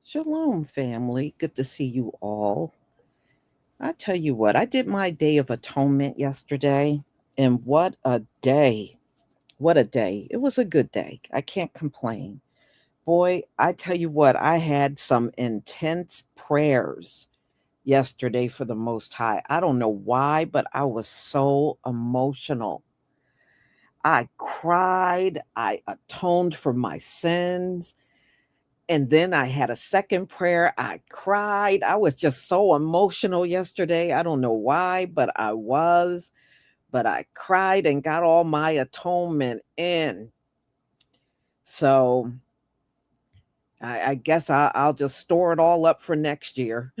Shalom, family. Good to see you all. I tell you what, I did my Day of Atonement yesterday, and what a day. What a day. It was a good day. I can't complain. Boy, I tell you what, I had some intense prayers yesterday for the Most High. I don't know why, but I was so emotional. I cried, I atoned for my sins. And then I had a second prayer. I cried. I was just so emotional yesterday. I don't know why, but I was. But I cried and got all my atonement in. So I guess I'll just store it all up for next year.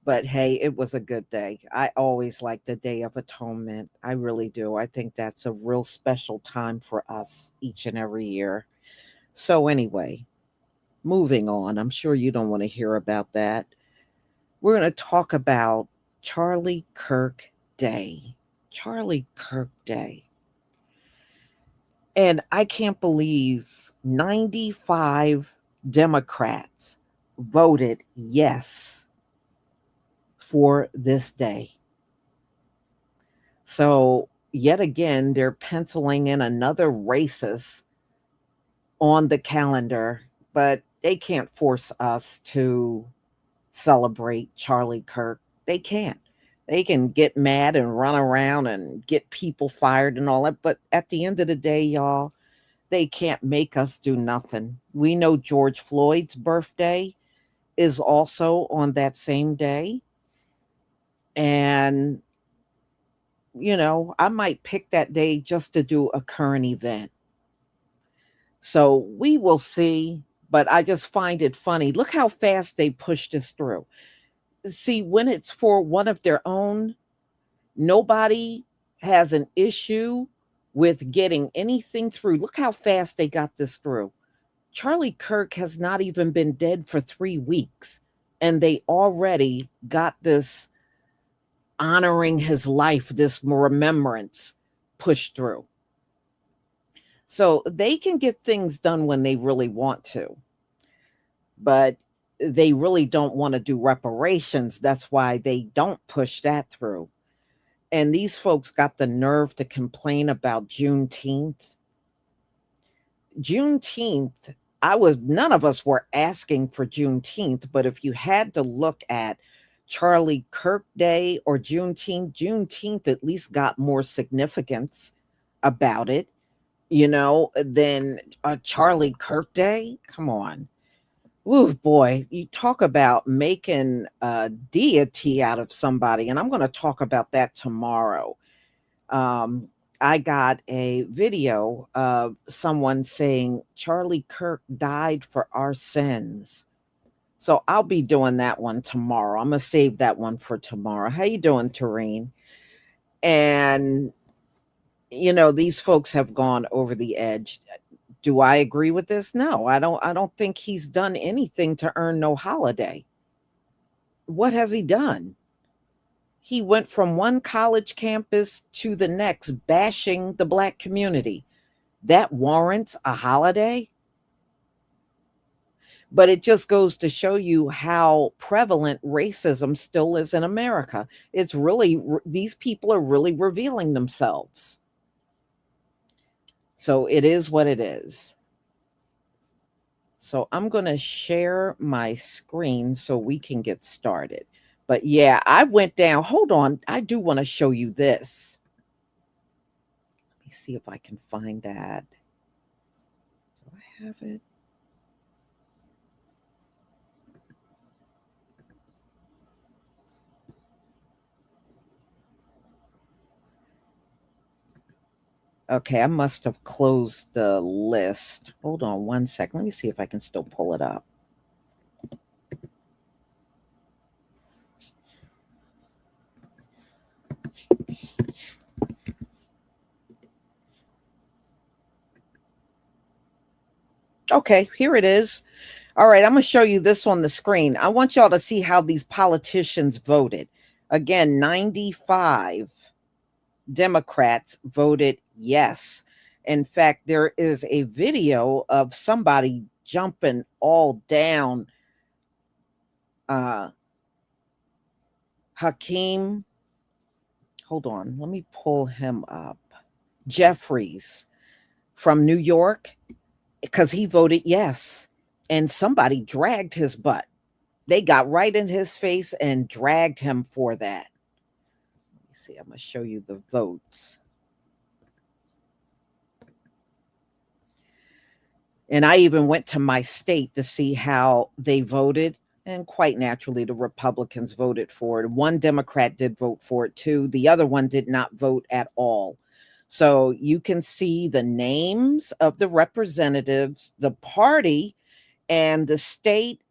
But hey, it was a good day. I always like the Day of Atonement. I really do. I think that's a real special time for us each and every year. So, anyway, moving on. I'm sure you don't want to hear about that. We're going to talk about Charlie Kirk Day. Charlie Kirk Day. And I can't believe 95 Democrats voted yes for this day. So, yet again, they're penciling in another racist on the calendar, but they can't force us to celebrate Charlie Kirk. They can't. They can get mad and run around and get people fired and all that. But at the end of the day, y'all, they can't make us do nothing. We know George Floyd's birthday is also on that same day. And, I might pick that day just to do a current event. So we will see. But I just find it funny. Look how fast they pushed this through. See, when it's for one of their own, nobody has an issue with getting anything through. Look how fast they got this through. Charlie Kirk has not even been dead for 3 weeks, and they already got this honoring his life, this remembrance pushed through. So they can get things done when they really want to, but they really don't want to do reparations. That's why they don't push that through. And these folks got the nerve to complain about Juneteenth. Juneteenth, none of us were asking for Juneteenth, but if you had to look at Charlie Kirk Day or Juneteenth at least got more significance about it, than a Charlie Kirk Day. Come on. Ooh, boy, you talk about making a deity out of somebody, and I'm going to talk about that tomorrow. Um, I got a video of someone saying Charlie Kirk died for our sins. So I'll be doing that one tomorrow. I'm going to save that one for tomorrow. How you doing, Tareen? And these folks have gone over the edge. Do I agree with this? No, I don't think he's done anything to earn no holiday. What has he done? He went from one college campus to the next bashing the black community. That warrants a holiday? But it just goes to show you how prevalent racism still is in America. It's really, these people are really revealing themselves. So it is what it is. So I'm going to share my screen so we can get started. But yeah, I went down. Hold on. I do want to show you this. Let me see if I can find that. Do I have it? Okay, I must have closed the list. Hold on one second. Let me see if I can still pull it up. Okay, here it is. All right, I'm going to show you this on the screen. I want y'all to see how these politicians voted. Again, 95 Democrats voted yes. In fact, there is a video of somebody jumping all down. Hakeem, hold on, let me pull him up. Jeffries from New York, because he voted yes. And somebody dragged his butt. They got right in his face and dragged him for that. Let me see, I'm going to show you the votes. And I even went to my state to see how they voted. And quite naturally, the Republicans voted for it. One Democrat did vote for it too. The other one did not vote at all. So you can see the names of the representatives, the party, and the state,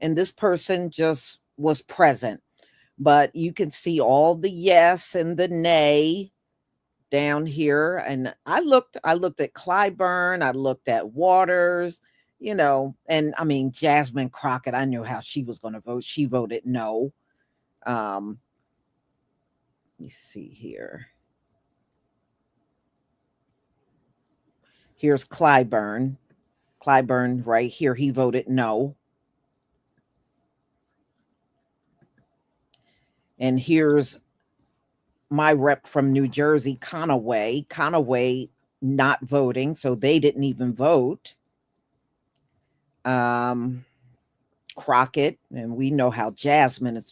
and this person just was present. But you can see all the yes and the nay down here. And I looked at Clyburn, I looked at Waters, and I mean, Jasmine Crockett, I knew how she was going to vote. She voted no. Let me see here. Here's Clyburn. Clyburn right here, he voted no. And here's my rep from New Jersey, Conaway. Conaway not voting, so they didn't even vote. Crockett, and we know how Jasmine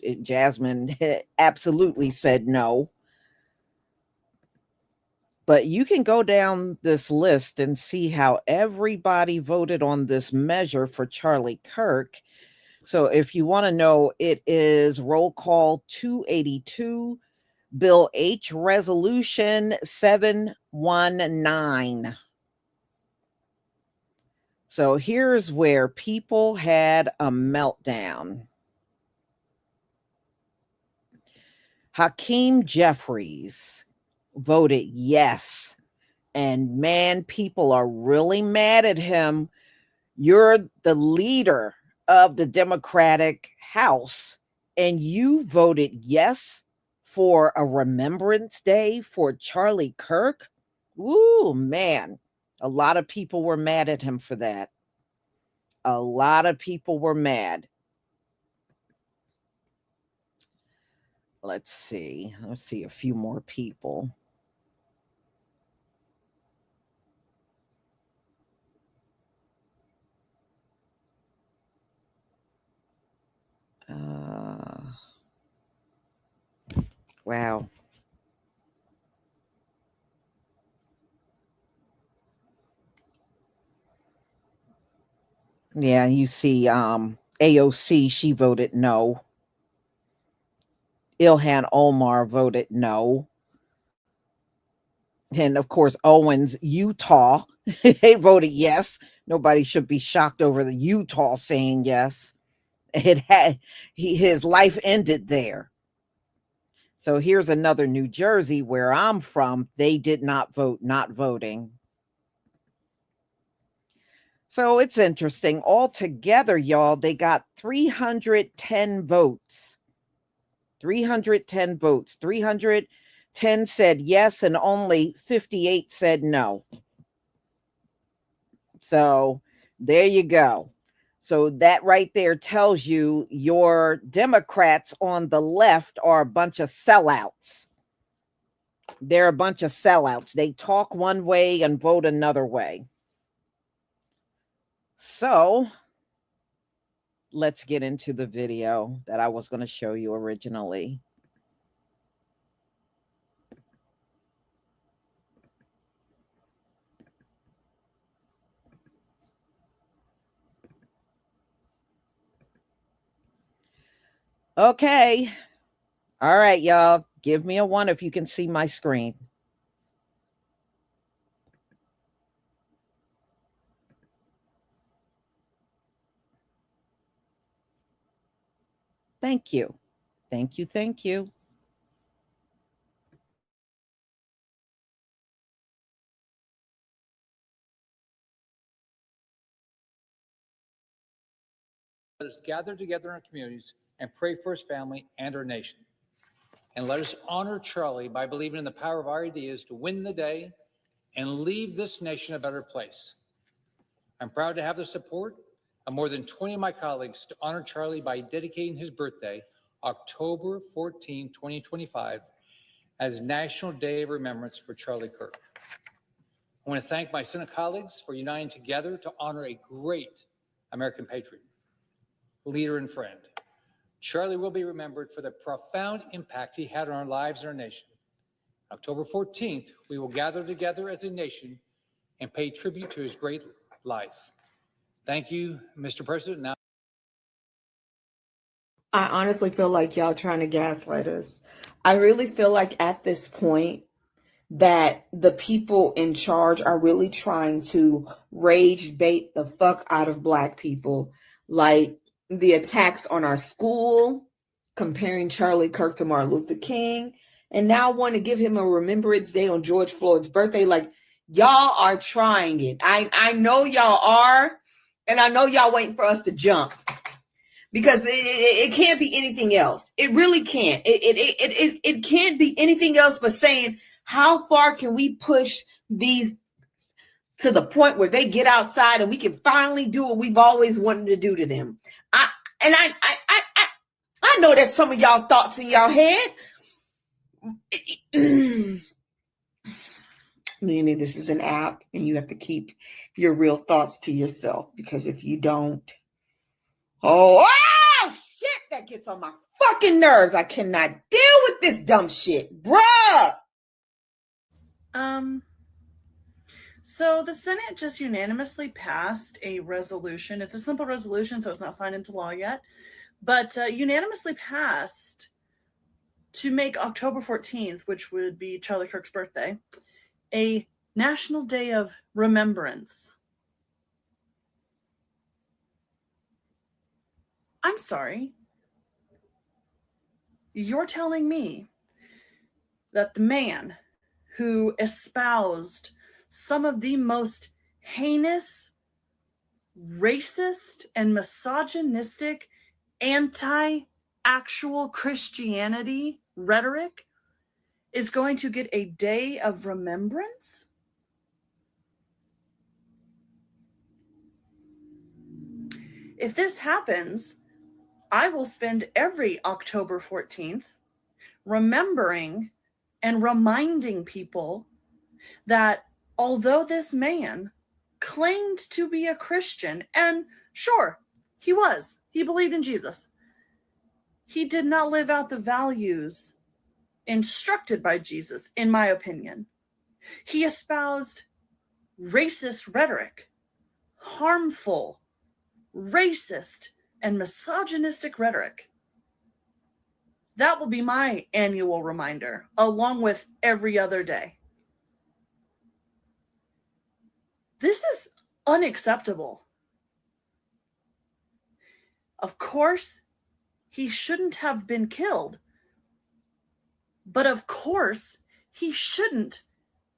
absolutely said no. But you can go down this list and see how everybody voted on this measure for Charlie Kirk. So if you want to know, it is roll call 282, Bill H, Resolution 719. So here's where people had a meltdown. Hakeem Jeffries voted yes. And man, people are really mad at him. You're the leader of the Democratic House, and you voted yes for a Remembrance Day for Charlie Kirk. Ooh, man. A lot of people were mad at him for that. A lot of people were mad. Let's see a few more people. Wow. Yeah, you see AOC, she voted no. Ilhan Omar voted no. And of course, Owens, Utah, they voted yes. Nobody should be shocked over the Utah saying yes. His life ended there. So here's another New Jersey where I'm from. They did not vote, not voting. So it's interesting. Altogether, y'all, they got 310 votes. 310 votes. 310 said yes, and only 58 said no. So there you go. So that right there tells you your Democrats on the left are a bunch of sellouts. They're a bunch of sellouts. They talk one way and vote another way. So let's get into the video that I was going to show you originally. Okay. All right, y'all. Give me a 1 if you can see my screen. Thank you. Thank you. Thank you. Let us gather together in our communities and pray for his family and our nation. And let us honor Charlie by believing in the power of our ideas to win the day and leave this nation a better place. I'm proud to have the support of more than 20 of my colleagues to honor Charlie by dedicating his birthday, October 14, 2025, as National Day of Remembrance for Charlie Kirk. I want to thank my Senate colleagues for uniting together to honor a great American patriot, leader, and friend. Charlie will be remembered for the profound impact he had on our lives and our nation. October 14th, we will gather together as a nation and pay tribute to his great life. Thank you, Mr. President. Now, I honestly feel like y'all trying to gaslight us. I really feel like at this point that the people in charge are really trying to rage bait the fuck out of Black people. Like the attacks on our school, comparing Charlie Kirk to Martin Luther King, and now want to give him a Remembrance Day on George Floyd's birthday. Like, y'all are trying it. I know y'all are, and I know y'all waiting for us to jump. Because it can't be anything else. It really can't. It can't be anything else but saying, how far can we push these to the point where they get outside and we can finally do what we've always wanted to do to them? I know that's some of y'all thoughts in y'all head. Meaning this is an app and you have to keep your real thoughts to yourself, because if you don't, oh shit, that gets on my fucking nerves. I cannot deal with this dumb shit, bruh. So the Senate just unanimously passed a resolution. It's a simple resolution, so it's not signed into law yet, but unanimously passed to make October 14th, which would be Charlie Kirk's birthday, a National Day of Remembrance. I'm sorry. You're telling me that the man who espoused some of the most heinous, racist, and misogynistic anti-actual Christianity rhetoric is going to get a day of remembrance? If this happens, I will spend every October 14th remembering and reminding people that although this man claimed to be a Christian, and sure, he believed in Jesus, he did not live out the values instructed by Jesus, in my opinion. He espoused racist rhetoric, harmful, racist, and misogynistic rhetoric. That will be my annual reminder, along with every other day. This is unacceptable. Of course, he shouldn't have been killed. But of course, he shouldn't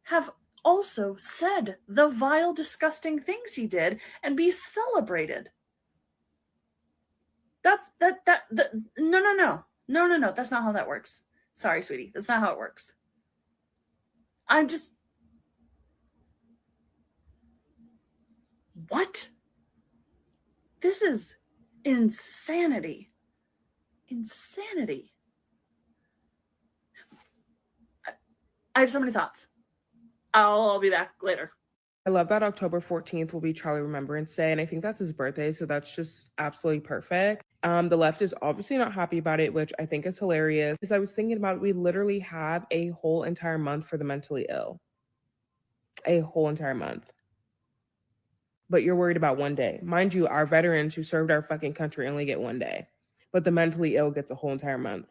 have also said the vile, disgusting things he did and be celebrated. No. That's not how that works. Sorry, sweetie. That's not how it works. What? This is insanity. Insanity. I have so many thoughts. I'll be back later. I love that October 14th will be Charlie Remembrance Day, and I think that's his birthday, so that's just absolutely perfect. The left is obviously not happy about it, which I think is hilarious. As I was thinking about it, we literally have a whole entire month for the mentally ill. A whole entire month. But you're worried about one day. Mind you, our veterans who served our fucking country only get one day, but the mentally ill gets a whole entire month.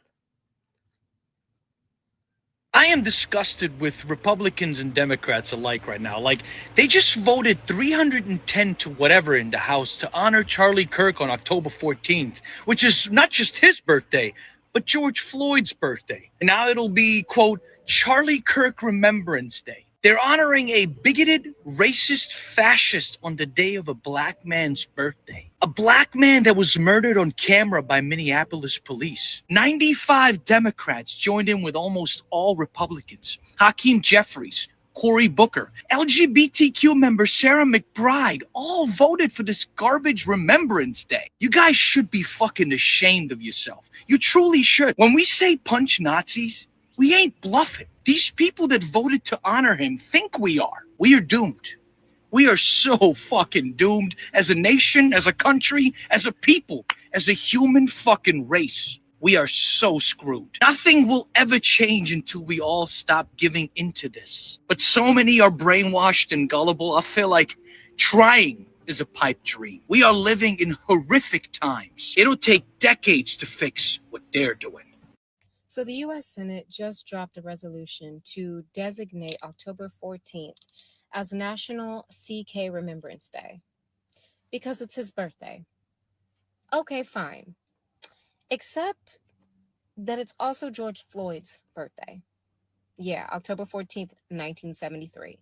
I am disgusted with Republicans and Democrats alike right now. Like, they just voted 310 to whatever in the House to honor Charlie Kirk on October 14th, which is not just his birthday, but George Floyd's birthday. And now it'll be, quote, Charlie Kirk Remembrance Day. They're honoring a bigoted, racist fascist on the day of a black man's birthday. A black man that was murdered on camera by Minneapolis police. 95 Democrats joined in with almost all Republicans. Hakeem Jeffries, Cory Booker, LGBTQ member Sarah McBride, all voted for this garbage Remembrance Day. You guys should be fucking ashamed of yourself. You truly should. When we say punch Nazis, we ain't bluffing. These people that voted to honor him think we are. We are doomed. We are so fucking doomed as a nation, as a country, as a people, as a human fucking race. We are so screwed. Nothing will ever change until we all stop giving into this. But so many are brainwashed and gullible, I feel like trying is a pipe dream. We are living in horrific times. It'll take decades to fix what they're doing. So the U.S. Senate just dropped a resolution to designate October 14th as National CK Remembrance Day because it's his birthday. Okay, fine. Except that it's also George Floyd's birthday. Yeah, October 14th, 1973.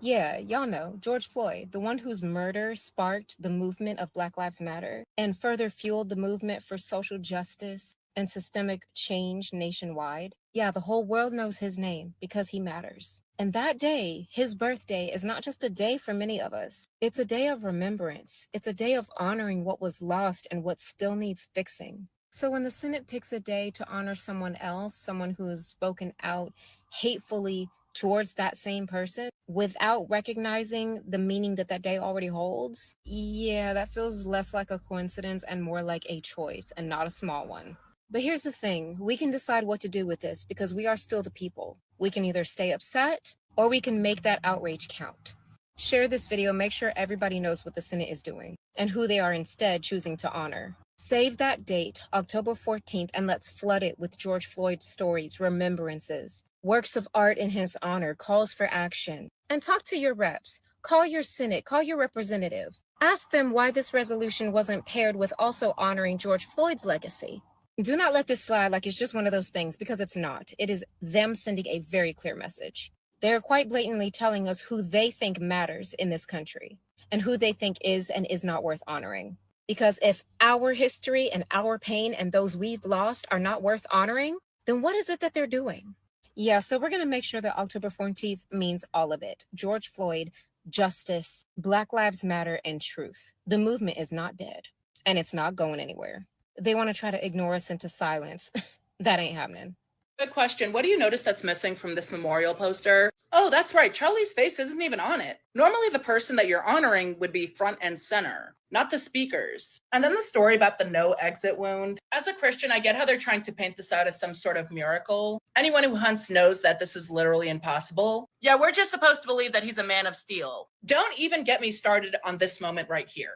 Yeah, y'all know, George Floyd, the one whose murder sparked the movement of Black Lives Matter and further fueled the movement for social justice and systemic change nationwide. Yeah, the whole world knows his name because he matters. And that day, his birthday, is not just a day for many of us. It's a day of remembrance. It's a day of honoring what was lost and what still needs fixing. So when the Senate picks a day to honor someone else, someone who has spoken out hatefully towards that same person without recognizing the meaning that that day already holds, yeah, that feels less like a coincidence and more like a choice, and not a small one. But here's the thing, we can decide what to do with this because we are still the people. We can either stay upset or we can make that outrage count. Share this video, make sure everybody knows what the Senate is doing and who they are instead choosing to honor. Save that date, October 14th, and let's flood it with George Floyd stories, remembrances, works of art in his honor, calls for action. And talk to your reps. Call your Senate, call your representative. Ask them why this resolution wasn't paired with also honoring George Floyd's legacy. Do not let this slide like it's just one of those things, because it's not. It is them sending a very clear message. They are quite blatantly telling us who they think matters in this country and who they think is and is not worth honoring. Because if our history and our pain and those we've lost are not worth honoring, then what is it that they're doing? Yeah, so we're going to make sure that October 14th means all of it. George Floyd, justice, Black Lives Matter, and truth. The movement is not dead, and it's not going anywhere. They want to try to ignore us into silence. That ain't happening. Good question. What do you notice that's missing from this memorial poster? Oh, that's right. Charlie's face isn't even on it. Normally the person that you're honoring would be front and center, not the speakers. And then the story about the no exit wound. As a Christian, I get how they're trying to paint this out as some sort of miracle. Anyone who hunts knows that this is literally impossible. Yeah, we're just supposed to believe that he's a man of steel. Don't even get me started on this moment right here.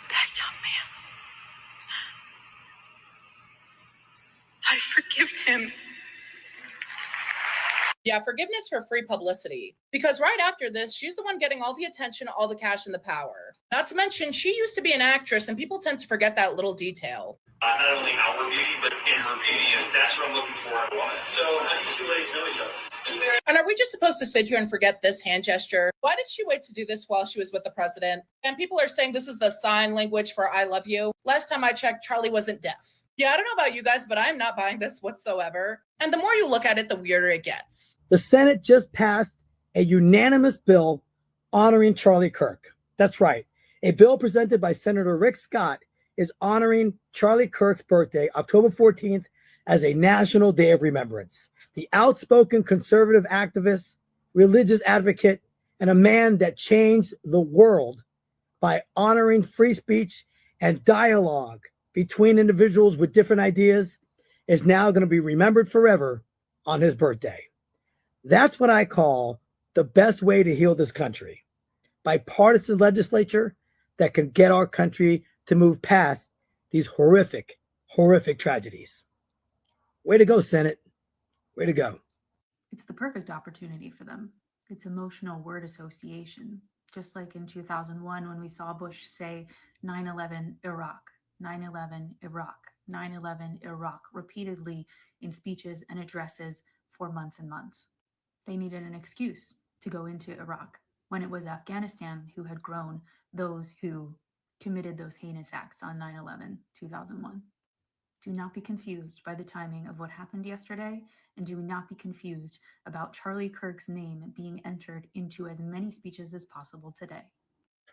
That young man. I forgive him. Yeah, forgiveness for free publicity. Because right after this, she's the one getting all the attention, all the cash, and the power. Not to mention, she used to be an actress, and people tend to forget that little detail. Not only our beauty, but in her beauty, and that's what I'm looking for in a woman. So how do you two ladies know each other? And are we just supposed to sit here and forget this hand gesture? Why did she wait to do this while she was with the president? And people are saying this is the sign language for I love you. Last time I checked, Charlie wasn't deaf. Yeah, I don't know about you guys, but I'm not buying this whatsoever. And the more you look at it, the weirder it gets. The Senate just passed a unanimous bill honoring Charlie Kirk. That's right. A bill presented by Senator Rick Scott is honoring Charlie Kirk's birthday, October 14th, as a national day of remembrance. The outspoken conservative activist, religious advocate, and a man that changed the world by honoring free speech and dialogue between individuals with different ideas is now going to be remembered forever on his birthday. That's what I call the best way to heal this country. Bipartisan legislature that can get our country to move past these horrific, horrific tragedies. Way to go, Senate. Way to go. It's the perfect opportunity for them. It's emotional word association. Just like in 2001 when we saw Bush say 9/11 Iraq, 9/11 Iraq, 9/11 Iraq repeatedly in speeches and addresses for months and months. They needed an excuse to go into Iraq when it was Afghanistan who had grown those who committed those heinous acts on 9/11, 2001. Do not be confused by the timing of what happened yesterday, and do not be confused about Charlie Kirk's name being entered into as many speeches as possible today.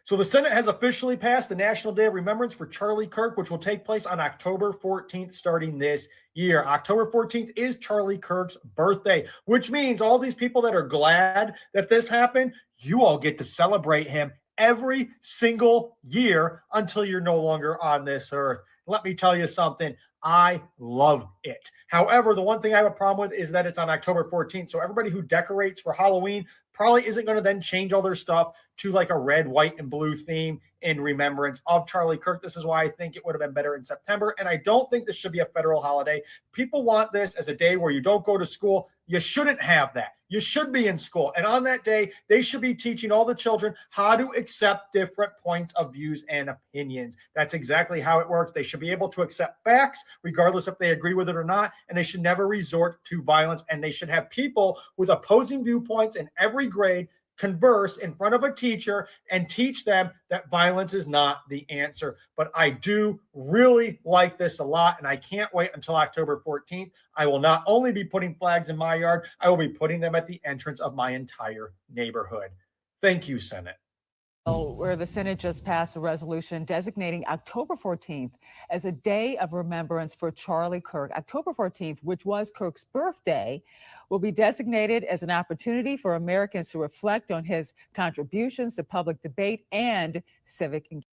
So the Senate has officially passed the National Day of Remembrance for Charlie Kirk, which will take place on October 14th, starting this year. October 14th is Charlie Kirk's birthday, which means all these people that are glad that this happened, you all get to celebrate him every single year until you're no longer on this earth. Let me tell you something. I love it. However, the one thing I have a problem with is that it's on October 14th. So everybody who decorates for Halloween probably isn't going to then change all their stuff to like a red, white, and blue theme in remembrance of Charlie Kirk. This is why I think it would have been better in September. And I don't think this should be a federal holiday. People want this as a day where you don't go to school. You shouldn't have that. You should be in school. And on that day, they should be teaching all the children how to accept different points of views and opinions. That's exactly how it works. They should be able to accept facts, regardless if they agree with it or not. And they should never resort to violence. And they should have people with opposing viewpoints in every grade converse in front of a teacher and teach them that violence is not the answer. But I do really like this a lot, and I can't wait until October 14th. I will not only be putting flags in my yard, I will be putting them at the entrance of my entire neighborhood. Thank you, Senate. Where the Senate just passed a resolution designating October 14th as a day of remembrance for Charlie Kirk. October 14th, which was Kirk's birthday, will be designated as an opportunity for Americans to reflect on his contributions to public debate and civic engagement.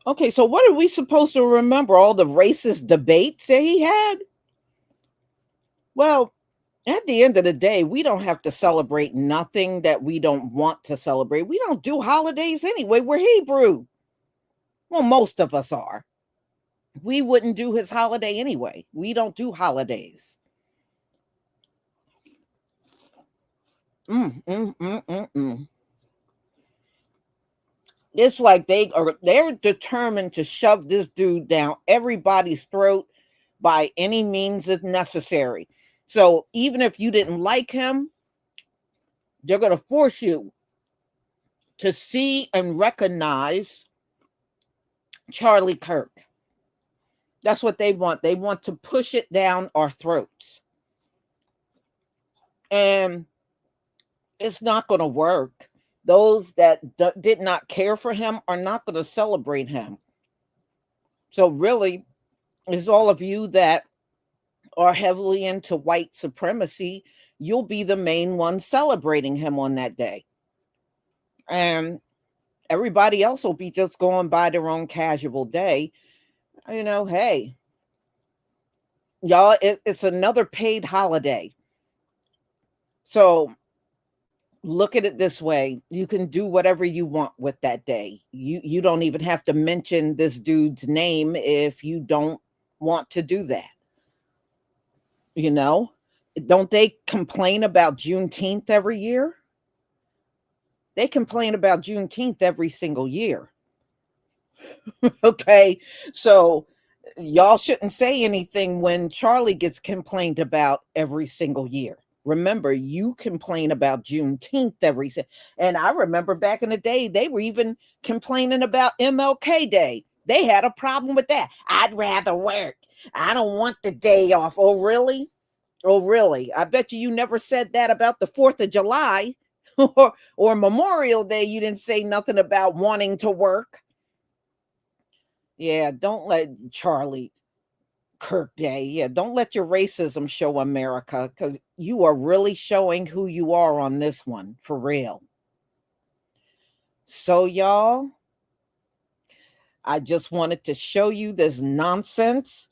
Okay, so what are we supposed to remember? All the racist debates that he had? Well, at the end of the day, we don't have to celebrate nothing that we don't want to celebrate. We don't do holidays anyway. We're Hebrew. Well, most of us are. We wouldn't do his holiday anyway. We don't do holidays. It's like they're determined to shove this dude down everybody's throat by any means as necessary. So even if you didn't like him, they're going to force you to see and recognize Charlie Kirk. That's what they want. They want to push it down our throats. And it's not going to work. Those that did not care for him are not going to celebrate him. So really, it's all of you that are heavily into white supremacy, you'll be the main one celebrating him on that day. And everybody else will be just going by their own casual day. You know, hey, y'all, it's another paid holiday. So look at it this way. You can do whatever you want with that day. You don't even have to mention this dude's name if you don't want to do that. You know, don't they complain about Juneteenth every year? They complain about Juneteenth every single year. Okay, so y'all shouldn't say anything when Charlie gets complained about every single year. Remember, you complain about Juneteenth and I remember back in the day, they were even complaining about MLK Day. They had a problem with that. I'd rather work. I don't want the day off. Oh, really? Oh, really? I bet you never said that about the 4th of July or Memorial Day. You didn't say nothing about wanting to work. Yeah, don't let Charlie Kirk Day. Yeah, don't let your racism show America, because you are really showing who you are on this one, for real. So, y'all, I just wanted to show you this nonsense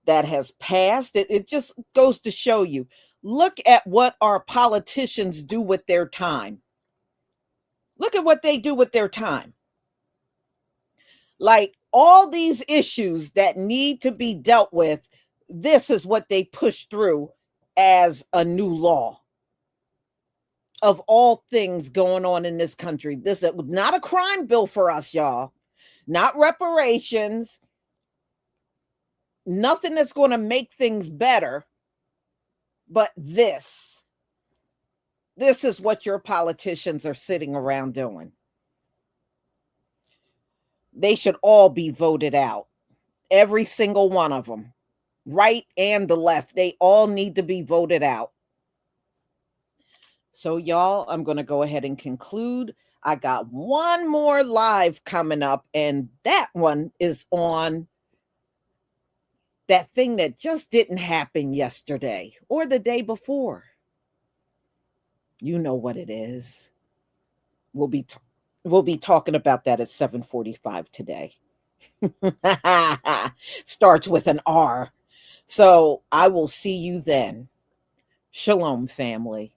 that has passed. It just goes to show you. Look at what our politicians do with their time. Look at what they do with their time. Like all these issues that need to be dealt with, this is what they push through as a new law. Of all things going on in this country, this is not a crime bill for us, y'all. Not reparations. nothing that's going to make things better, but this is what your politicians are sitting around doing. They should all be voted out. Every single one of them, right and the left, they all need to be voted out. So y'all, I'm going to go ahead and conclude. I got one more live coming up, and that one is on that thing that just didn't happen yesterday or the day before. You know what it is. We'll be talking about that at 7:45 today. Starts with an R. So I will see you then. Shalom, family.